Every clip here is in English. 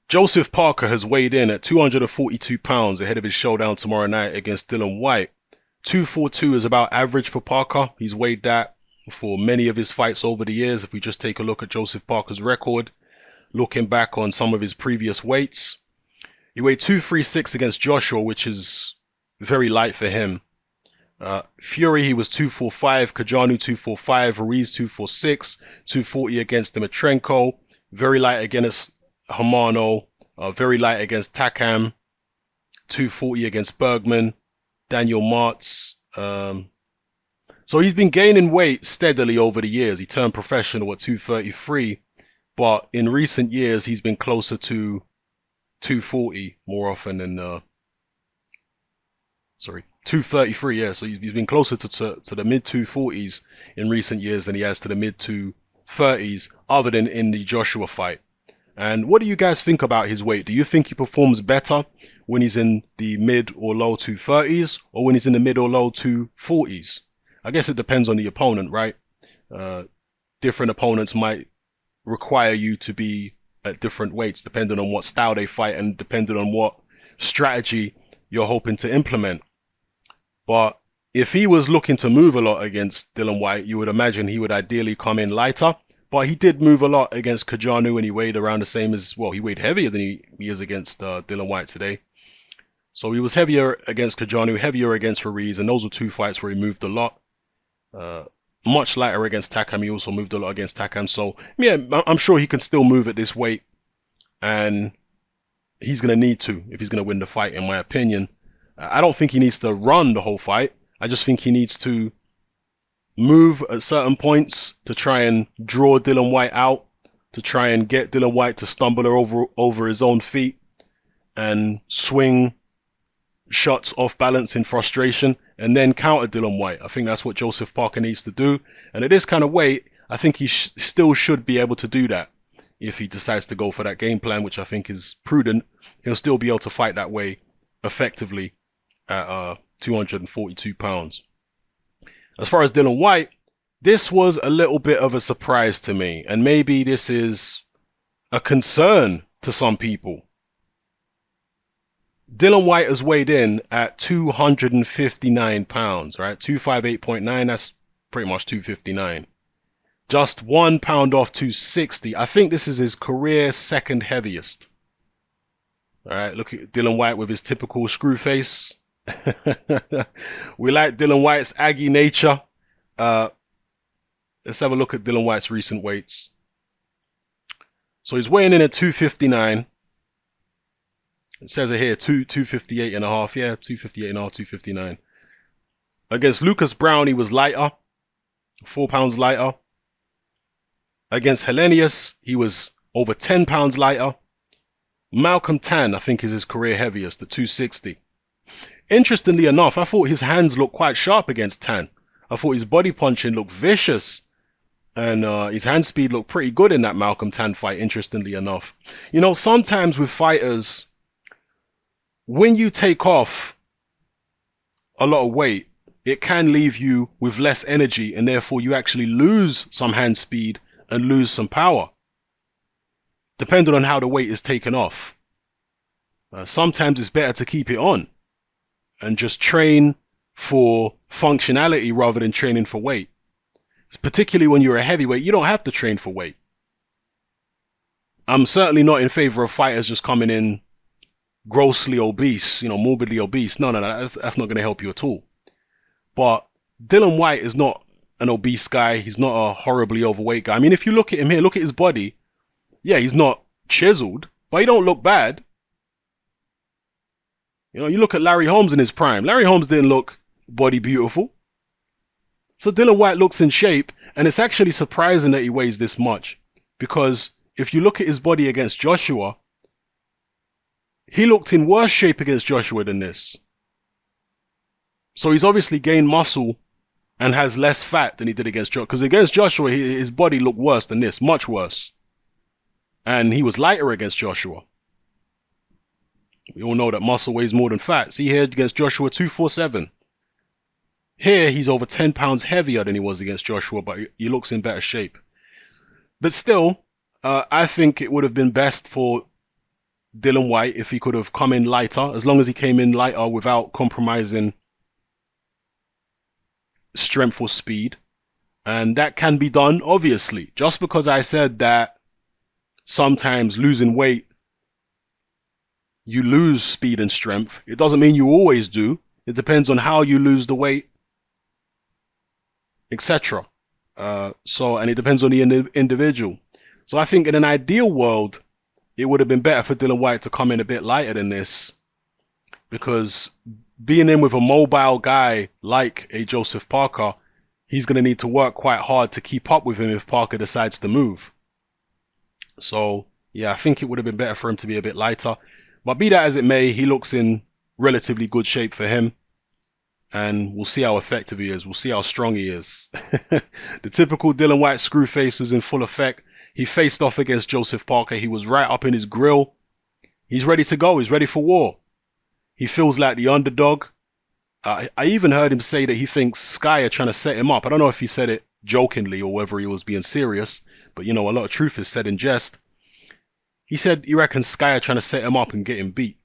Joseph Parker has weighed in at 242 pounds ahead of his showdown tomorrow night against Dillian Whyte. 242 is about average for Parker. He's weighed that for many of his fights over the years. If we just take a look at Joseph Parker's record, looking back on some of his previous weights, he weighed 236 against Joshua, which is very light for him. Fury, he was 245, Kajanu 245, Ruiz 246, 240 against Dimitrenko, very light against Hamano, very light against Takam, 240 against Bergman, Daniel Martz. So he's been gaining weight steadily over the years. He turned professional at 233, but in recent years he's been closer to 240 more often than 233, yeah. So he's been closer to the mid 240s in recent years than he has to the mid 230s, other than in the Joshua fight. And what do you guys think about his weight? Do you think he performs better when he's in the mid or low 230s or when he's in the mid or low 240s? I guess it depends on the opponent, right? Different opponents might require you to be at different weights depending on what style they fight and depending on what strategy you're hoping to implement. But if he was looking to move a lot against Dillian Whyte, you would imagine he would ideally come in lighter. But he did move a lot against Kajanu, and he weighed around the same as, well, he weighed heavier than he is against Dillian Whyte today. So he was heavier against Kajanu, heavier against Ruiz, and those were two fights where he moved a lot. Much lighter against Takam. He also moved a lot against Takam. So, yeah, I'm sure he can still move at this weight, and he's going to need to if he's going to win the fight, in my opinion. I don't think he needs to run the whole fight. I just think he needs to move at certain points to try and draw Dillian Whyte out, to try and get Dillian Whyte to stumble over his own feet and swing shots off balance in frustration and then counter Dillian Whyte. I think that's what Joseph Parker needs to do. And at this kind of weight, I think he still should be able to do that. If he decides to go for that game plan, which I think is prudent, he'll still be able to fight that way effectively at 242 pounds. As far as Dillian Whyte, this was a little bit of a surprise to me, and maybe this is a concern to some people. Dillian Whyte has weighed in at 259 pounds, right? 258.9, that's pretty much 259. Just 1 pound off 260. I think this is his career second heaviest. All right, look at Dillian Whyte with his typical screw face. We like Dillian Whyte's Aggie nature. Let's have a look at Dillian Whyte's recent weights. So he's weighing in at 259. It says it here, 258 and a half. Yeah, 258 and a half, 259. Against Lucas Brown, he was lighter, 4 pounds lighter. Against Hellenius, he was over 10 pounds lighter. Malcolm Tan, I think, is his career heaviest at 260. Interestingly enough, I thought his hands looked quite sharp against Tan. I thought his body punching looked vicious. And his hand speed looked pretty good in that Malcolm Tan fight, interestingly enough. You know, sometimes with fighters, when you take off a lot of weight, it can leave you with less energy, and therefore you actually lose some hand speed and lose some power, depending on how the weight is taken off. Sometimes it's better to keep it on and just train for functionality rather than training for weight. Particularly when you're a heavyweight, you don't have to train for weight. I'm certainly not in favor of fighters just coming in grossly obese, morbidly obese. No, that's not going to help you at all. But Dillian Whyte is not an obese guy. He's not a horribly overweight guy. I mean, if you look at him here, look at his body. Yeah, he's not chiseled, but he don't look bad. You look at Larry Holmes in his prime. Larry Holmes didn't look body beautiful. So Dillian Whyte looks in shape, and it's actually surprising that he weighs this much, because if you look at his body against Joshua, he looked in worse shape against Joshua than this. So he's obviously gained muscle and has less fat than he did against Joshua, because against Joshua, his body looked worse than this, much worse. And he was lighter against Joshua. We all know that muscle weighs more than fat. See here against Joshua, 247. Here, he's over 10 pounds heavier than he was against Joshua, but he looks in better shape. But still, I think it would have been best for Dillian Whyte if he could have come in lighter, as long as he came in lighter without compromising strength or speed. And that can be done, obviously. Just because I said that sometimes losing weight, you lose speed and strength, it doesn't mean you always do. It depends on how you lose the weight, etc. And it depends on the individual. So I think in an ideal world, it would have been better for Dillian Whyte to come in a bit lighter than this, because being in with a mobile guy like a Joseph Parker, he's going to need to work quite hard to keep up with him if Parker decides to move. So yeah, I think it would have been better for him to be a bit lighter. But be that as it may, he looks in relatively good shape for him. And we'll see how effective he is. We'll see how strong he is. The typical Dillian Whyte screw face was in full effect. He faced off against Joseph Parker. He was right up in his grill. He's ready to go. He's ready for war. He feels like the underdog. I even heard him say that he thinks Sky are trying to set him up. I don't know if he said it jokingly or whether he was being serious. But, you know, a lot of truth is said in jest. He said he reckons Sky are trying to set him up and get him beat.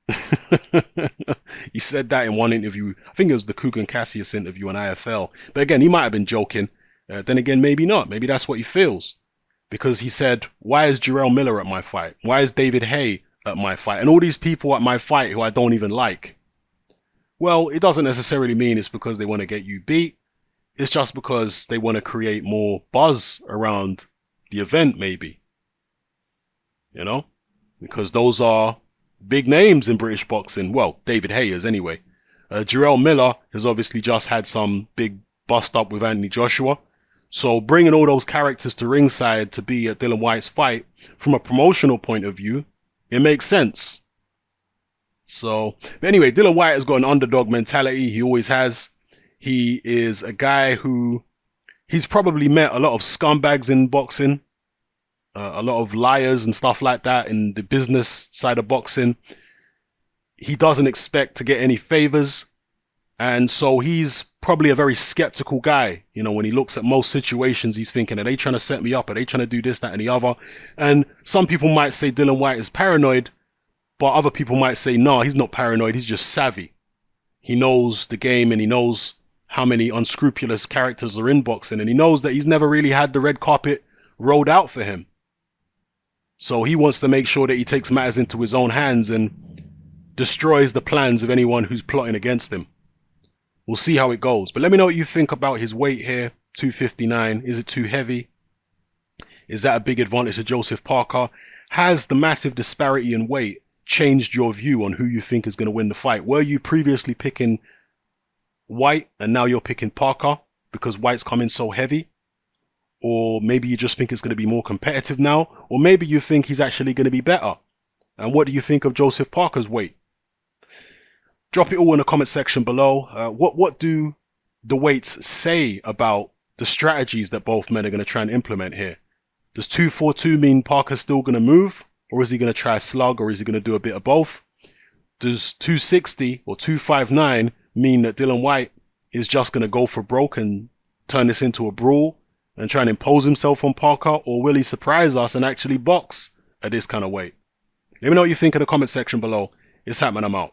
He said that in one interview. I think it was the Kugan Cassius interview on IFL. But again, he might have been joking. Then again, maybe not. Maybe that's what he feels. Because he said, why is Jarrell Miller at my fight? Why is David Haye at my fight? And all these people at my fight who I don't even like. Well, it doesn't necessarily mean it's because they want to get you beat. It's just because they want to create more buzz around the event, maybe. You know? Because those are big names in British boxing. Well, David Haye is anyway. Jarrell Miller has obviously just had some big bust up with Anthony Joshua. So bringing all those characters to ringside to be at Dillian Whyte's fight, from a promotional point of view, it makes sense. So, but anyway, Dillian Whyte has got an underdog mentality. He always has. He is a guy who, he's probably met a lot of scumbags in boxing. A lot of liars and stuff like that in the business side of boxing. He doesn't expect to get any favors. And so he's probably a very skeptical guy. You know, when he looks at most situations, he's thinking, are they trying to set me up? Are they trying to do this, that, and the other? And some people might say Dillian Whyte is paranoid, but other people might say, no, he's not paranoid. He's just savvy. He knows the game and he knows how many unscrupulous characters are in boxing. And he knows that he's never really had the red carpet rolled out for him. So he wants to make sure that he takes matters into his own hands and destroys the plans of anyone who's plotting against him. We'll see how it goes. But let me know what you think about his weight here, 259. Is it too heavy? Is that a big advantage to Joseph Parker? Has the massive disparity in weight changed your view on who you think is going to win the fight? Were you previously picking Whyte and now you're picking Parker because Whyte's come in so heavy? Or maybe you just think it's going to be more competitive now. Or maybe you think he's actually going to be better. And what do you think of Joseph Parker's weight? Drop it all in the comment section below. What do the weights say about the strategies that both men are going to try and implement here? Does 242 mean Parker's still going to move? Or is he going to try a slug? Or is he going to do a bit of both? Does 260 or 259 mean that Dillian Whyte is just going to go for broke and turn this into a brawl and try and impose himself on Parker? Or will he surprise us and actually box at this kind of weight? Let me know what you think in the comment section below. It's happening. I'm out.